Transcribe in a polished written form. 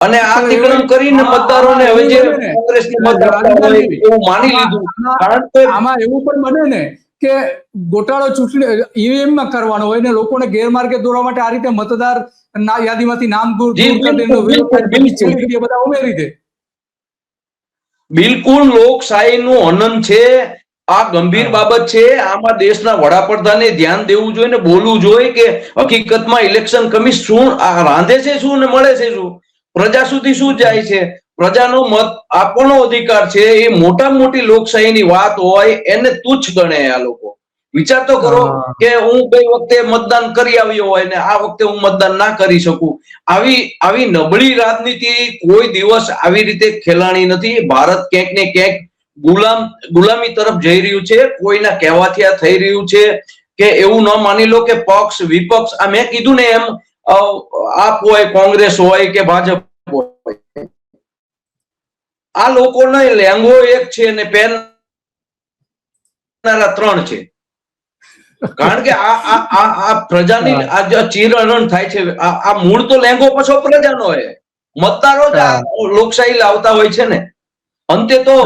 અને આ તીકડમ કરીને મતદારોને હવે જે કોંગ્રેસને મત આપતા હોય એવું માની લીધું. કારણ કે આમાં એવું પણ બને ને કે ગોટાળો ચૂંટણી ઈવીએમ માં કરવાનો હોય ને લોકોને ગેરમાર્ગે દોરવા માટે આ રીતે મતદાર યાદીમાંથી નામ દૂર કરી બધા ઉમેરી દે. બિલકુલ લોકશાહીનું હનન છે. આ ગંભીર બાબત છે. આમાં દેશના વડાપ્રધાને ધ્યાન દેવું જોઈએ ને બોલવું જોઈએ કે હકીકતમાં ઇલેક્શન કમિશન શું રાંધે છે શું ને મળે છે શું, પ્રજા સુધી શું જાય છે. પ્રજાનો મત આપણો અધિકાર છે. એ મોટા મોટી લોકશાહીની વાત હોય એને તુચ્છ ગણે આ લોકો. વિચાર તો કરો કે હું ગઈ વખતે મતદાન કરી આવ્યો હોય ને આ વખતે હું મતદાન ના કરી શકું. આવી નબળી રાજનીતિ કોઈ દિવસ આવી રીતે ખેલાણી નથી. ભારત ક્યાંક ને ક્યાંક ગુલામી તરફ જઈ રહ્યું છે. કોઈના કહેવાથી આ થઈ રહ્યું છે કે એવું ન માની લો કે પક્ષ વિપક્ષ આ મેં કીધું ને એમ આપ હોય કોંગ્રેસ હોય કે ભાજપ હોય, આ લોકોનો લેંગો એક છે અને પેન 3 છે. કારણ કે આ પ્રજાની આ ચીરહરણ થાય છે. આ મૂળ તો લેંગો પાછો પ્રજાનો હોય. મતદારો જ આ લોકશાહી લાવતા હોય છે ને અંતે તો